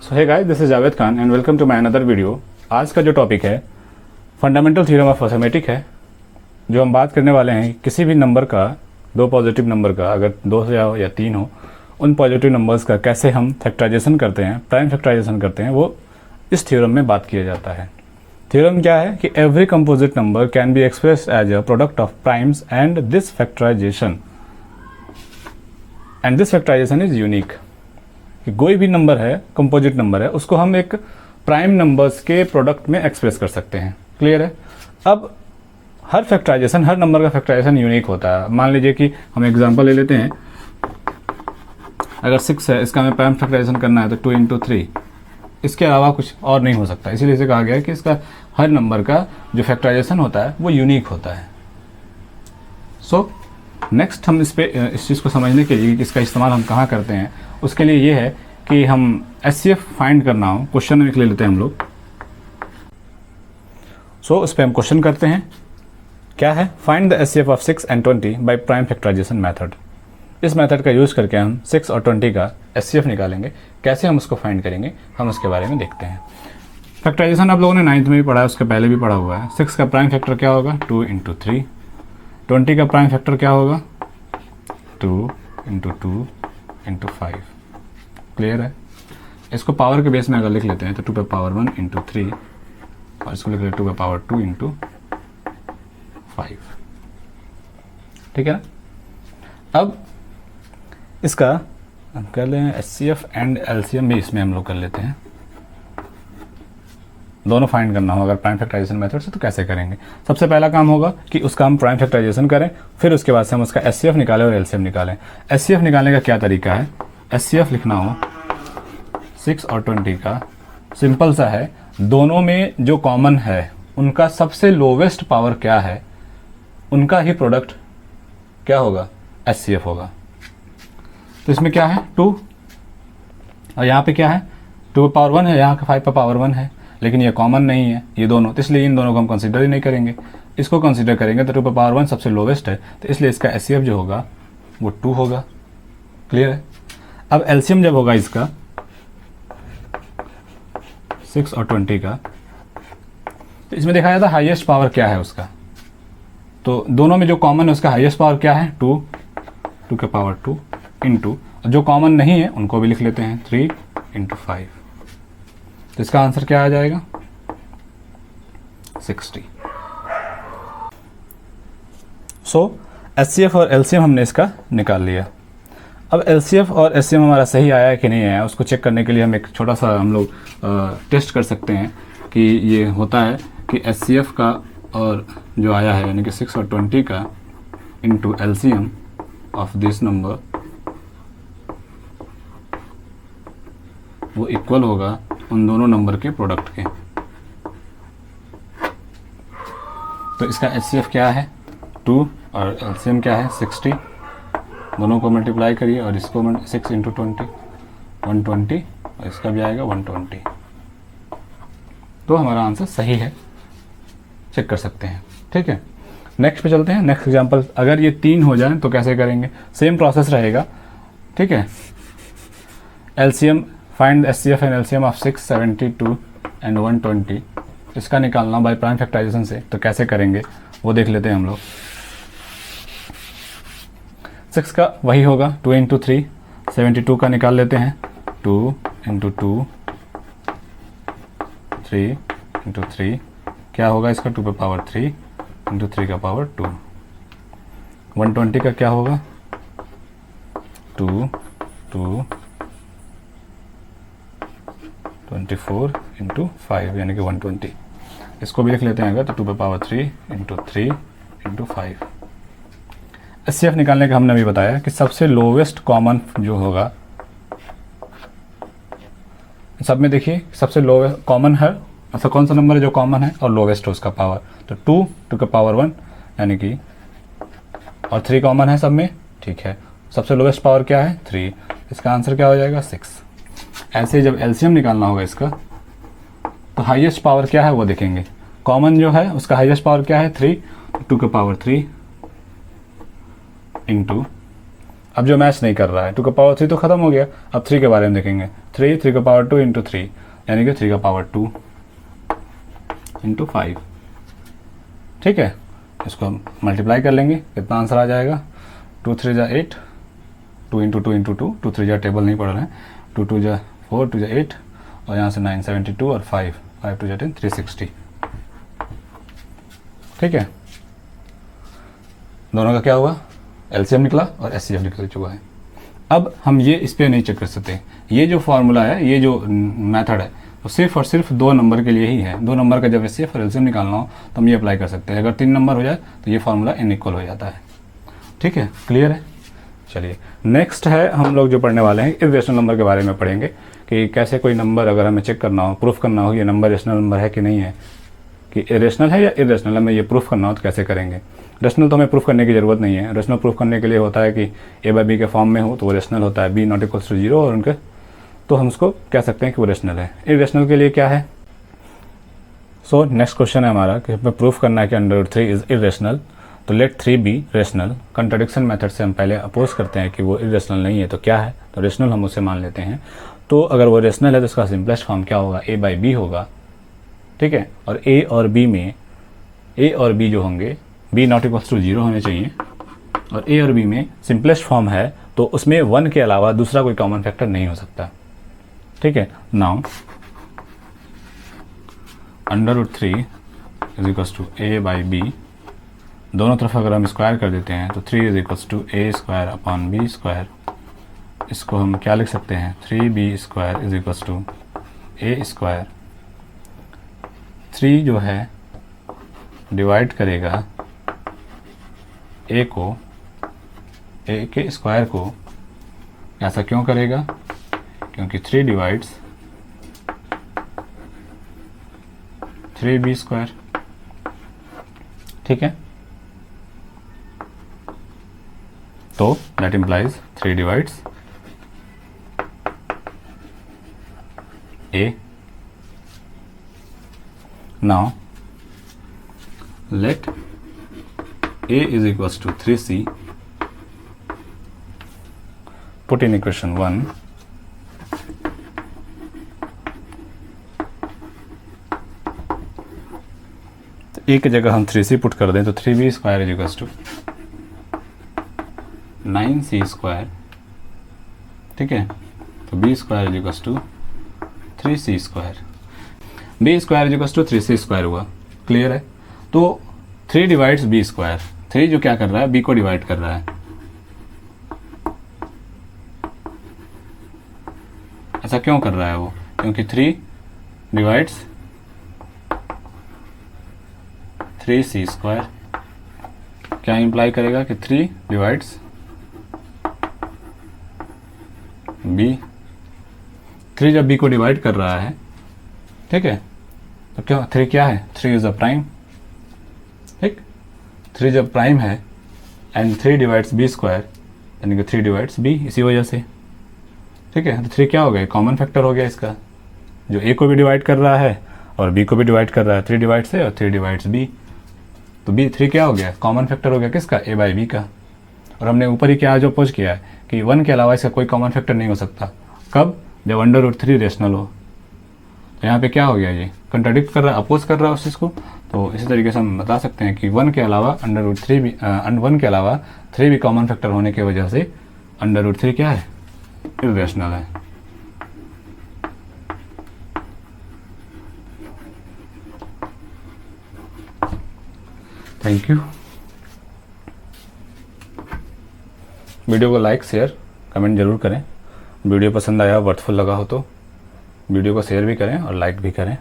So hey guys, this is Javed Khan and welcome to my another video. आज का जो topic है फंडामेंटल थ्योरम ऑफ अर्थमेटिक है। जो हम बात करने वाले हैं किसी भी नंबर का, दो पॉजिटिव नंबर का, अगर 2 हो या 3 हो, उन पॉजिटिव नंबर्स का कैसे हम फैक्टराइजेशन करते हैं, प्राइम फैक्टराइजेशन करते हैं, वो इस थ्योरम में बात किया जाता है। थ्योरम क्या है कि every composite number can be expressed as a product of primes and this factorisation is unique. कि कोई भी नंबर है, कंपोजिट नंबर है, उसको हम एक प्राइम नंबर्स के प्रोडक्ट में एक्सप्रेस कर सकते हैं। क्लियर है। अब हर फैक्टराइजेशन, हर नंबर का फैक्टराइजेशन यूनिक होता है। मान लीजिए कि हम एग्जांपल ले लेते हैं, अगर 6 है, इसका हमें प्राइम फैक्टराइजेशन करना है तो 2 इंटू 3, इसके अलावा कुछ और नहीं हो सकता। इसीलिए इसे कहा गया है कि इसका हर नंबर का जो फैक्टराइजेशन होता है वो यूनिक होता है। सो नेक्स्ट हम इस चीज़ को समझने के लिए कि इसका इस्तेमाल हम कहाँ करते हैं, उसके लिए ये है कि हम HCF फाइंड करना हो, क्वेश्चन में ले लेते हैं हम लोग। सो उस पर हम क्वेश्चन करते हैं। क्या है? Find the HCF of 6 and 20 by prime factorisation method. इस मेथड का यूज़ करके हम 6 और 20 का HCF निकालेंगे। कैसे हम उसको फाइंड करेंगे, हम उसके बारे में देखते हैं। फैक्टराइजेशन आप लोगों ने 9th में भी पढ़ा है, उसके पहले भी पढ़ा हुआ है। 6 का प्राइम फैक्टर क्या होगा? 2 इंटू 3। 20 का प्राइम फैक्टर क्या होगा? 2 इंटू 2 इंटू 5। क्लियर है। इसको पावर के बेस में अगर लिख लेते हैं तो 2 पे पावर 1 इंटू 3, और इसको लिख लेते हैं 2 पे पावर 2 इंटू 5। ठीक है ना। अब इसका हम कर लें HCF एंड LCM भी इसमें हम लोग कर लेते हैं। दोनों फाइंड करना हो अगर प्राइम फैक्टराइजेशन मेथड से, तो कैसे करेंगे? सबसे पहला काम होगा कि उसका हम प्राइम फैक्टराइजेशन करें, फिर उसके बाद से हम उसका HCF निकालें और LCM निकालें। HCF निकालने का क्या तरीका है? HCF लिखना हो 6 और 20 का, सिंपल सा है। दोनों में जो कॉमन है उनका सबसे लोवेस्ट पावर क्या है, उनका ही प्रोडक्ट क्या होगा? HCF होगा। तो इसमें क्या है? 2, और यहाँ पे क्या है? 2 पे पावर 1 है, यहाँ का 5 पे पावर 1 है, लेकिन ये कॉमन नहीं है ये दोनों, तो इसलिए इन दोनों को हम कंसीडर ही नहीं करेंगे। इसको कंसीडर करेंगे तो 2 पे पावर 1 सबसे लोवेस्ट है, तो इसलिए इसका HCF जो होगा वो 2 होगा। क्लियर है। अब LCM जब होगा इसका 6 और 20 का, तो इसमें देखा जाता है हाईएस्ट पावर क्या है उसका। तो दोनों में जो कॉमन है उसका हाईएस्ट पावर क्या है? 2 के पावर 2 इंटू, जो कॉमन नहीं है उनको भी लिख लेते हैं 3 इंटू 5। तो इसका आंसर क्या आ जाएगा? 60। सो HCF और LCM हमने इसका निकाल लिया। अब LCF और HCM हमारा सही आया है कि नहीं आया, उसको चेक करने के लिए हम एक छोटा सा हम लोग टेस्ट कर सकते हैं कि ये होता है कि HCF का और जो आया है यानी कि 6 और 20 का into LCM of this number वो इक्वल होगा उन दोनों नंबर के प्रोडक्ट के। तो इसका HCF क्या है? 2 और LCM क्या है? 60। दोनों को मल्टीप्लाई करिए और इसको 6 इंटू 20 120, और इसका भी आएगा 120। तो हमारा आंसर सही है, चेक कर सकते हैं। ठीक है, नेक्स्ट पे चलते हैं। नेक्स्ट एग्जांपल, अगर ये 3 हो जाए तो कैसे करेंगे? सेम प्रोसेस रहेगा। ठीक है। LCM, find HCF and LCM of 6, 72 and 120। इसका निकालना बाय प्राइम फैक्टराइजेशन से, तो कैसे करेंगे वो देख लेते हैं हम लोग। 6 का वही होगा 2 इंटू 3, 72 का निकाल लेते हैं 2 इंटू 2, 3 इंटू 3, क्या होगा इसका? 2 पे पावर 3 इंटू 3 का पावर 2। 120 का क्या होगा? 2 2 24 इंटू 5 यानी कि 120। इसको भी लिख लेते हैं अगर, तो 2 पे पावर 3 इंटू 3 इंटू 5। HCF निकालने का हमने अभी बताया कि सबसे लोवेस्ट कॉमन जो होगा, सब में देखिए सबसे लोवेस्ट कॉमन है, ऐसा कौन सा नंबर है जो कॉमन है और लोवेस्ट है उसका पावर? तो 2 के पावर 1 यानी कि, और 3 कॉमन है सब में। ठीक है, सबसे लोवेस्ट पावर क्या है? 3। इसका आंसर क्या हो जाएगा? 6। ऐसे जब LCM निकालना होगा इसका, तो हाईएस्ट पावर क्या है वो देखेंगे। कॉमन जो है उसका हाईएस्ट पावर क्या है? 3। 2 के पावर 3 इंटू अब जो मैच नहीं कर रहा है 2 का पावर 3 तो खत्म हो गया। अब 3 के बारे में देखेंगे, 3 का पावर 2 इंटू 3 यानी कि 3 का पावर 2 इंटू 5। ठीक है, इसको हम मल्टीप्लाई कर लेंगे, कितना आंसर आ जाएगा, 2 3 जा 8, 2 इंटू 2 इंटू 2, 2 3 जा टेबल नहीं पढ़ रहे हैं, 2 2 जा 4, 2 जा 8 और यहाँ से 972 और 5 2 जा 10, 360। ठीक है, दोनों का क्या हुआ, एलसीएम निकला और एचसीएफ निकल चुका है। अब हम ये इस पर नहीं चेक कर सकते, ये जो फॉर्मूला है, ये जो मेथड है वो सिर्फ और सिर्फ 2 नंबर के लिए ही है। 2 नंबर का जब एचसीएफ और एलसीएम निकालना हो तो हम ये अप्लाई कर सकते हैं। अगर 3 नंबर हो जाए तो ये फार्मूला इनइक्वल हो जाता है। ठीक है, क्लियर है। चलिए नेक्स्ट है, हम लोग जो पढ़ने वाले हैं इरेशनल नंबर के बारे में पढ़ेंगे कि कैसे कोई नंबर अगर हमें चेक करना हो, प्रूफ करना हो ये नंबर रेशनल नंबर है कि नहीं है, कि इरेशनल है या इरेशनल, हमें ये प्रूफ करना हो तो कैसे करेंगे। रेशनल तो हमें प्रूफ करने की ज़रूरत नहीं है। रेशनल प्रूफ करने के लिए होता है कि ए बाई बी के फॉर्म में हो तो वो रेशनल होता है, बी नॉट इक्वल्स टू 0 और उनके, तो हम उसको कह सकते हैं कि वो रेशनल है। इरेशनल के लिए क्या है, सो नेक्स्ट क्वेश्चन है हमारा कि हमें प्रूफ करना है कि √3 इज़ इरेशनल, तो let 3 be rational. Contradiction method से हम पहले अपोज करते हैं कि वो इरेशनल नहीं है तो क्या है, तो रेशनल हम उसे मान लेते हैं। तो अगर वो रेशनल है तो उसका सिंपलेस्ट फॉर्म क्या होगा, ए बाई बी होगा। ठीक है, और ए और बी में, ए और बी जो होंगे, बी नॉट इक्वल्स टू 0 होने चाहिए, और ए और बी में सिंपलेस्ट फॉर्म है तो उसमें 1 के अलावा दूसरा कोई कॉमन फैक्टर नहीं हो सकता। ठीक है, now √3 is equals to a by b, दोनों तरफ अगर हम स्क्वायर कर देते हैं तो 3 is equals to a square upon b square. इसको हम क्या लिख सकते हैं, 3b square is equals to a square. 3 जो है डिवाइड करेगा ए को, ए के स्क्वायर को। ऐसा क्यों करेगा, क्योंकि 3 डिवाइड्स 3b स्क्वायर। ठीक है, तो that implies 3 divides a. Now let a is equals to 3c, put in equation 1, तो a की जगह हम 3c पुट कर दें तो 3b square is equals to 9c square. ठीक है, तो b square is equals to 3c square, b square is equals to 3c square हुआ। क्लियर है, तो 3 डिवाइड्स b स्क्वायर, 3 जो क्या कर रहा है, b को डिवाइड कर रहा है। ऐसा क्यों कर रहा है वो, क्योंकि 3 डिवाइड्स 3c स्क्वायर क्या इंप्लाई करेगा कि 3 डिवाइड्स b। 3 जब b को डिवाइड कर रहा है, ठीक है, तो क्या 3 क्या है, 3 इज अ प्राइम। ठीक, 3 जब प्राइम है एंड 3 डिवाइड्स b स्क्वायर यानी कि 3 डिवाइड्स b, इसी वजह से। ठीक है, तो 3 क्या हो गया, कॉमन फैक्टर हो गया इसका, जो a को भी डिवाइड कर रहा है और b को भी डिवाइड कर रहा है। 3 डिवाइड्स है और 3 डिवाइड्स b, तो b 3 क्या हो गया, कॉमन फैक्टर हो गया किसका, a बाई b का। और हमने ऊपर ही क्या जो अपोज किया है कि 1 के अलावा इसका कोई कॉमन फैक्टर नहीं हो सकता। कब, जब √3 रेशनल हो। तो यहाँ पे क्या हो गया, ये कंट्राडिक्ट कर रहा है, अपोज कर रहा है उस चीज़ को। तो इसी तरीके से हम बता सकते हैं कि 1 के अलावा √3 भी 1 के अलावा 3 भी कॉमन फैक्टर होने की वजह से √3 क्या है, इरेशनल है। Thank you. वीडियो को लाइक शेयर कमेंट जरूर करें। वीडियो पसंद आया, वर्थफुल लगा हो तो वीडियो को शेयर भी करें और लाइक भी करें।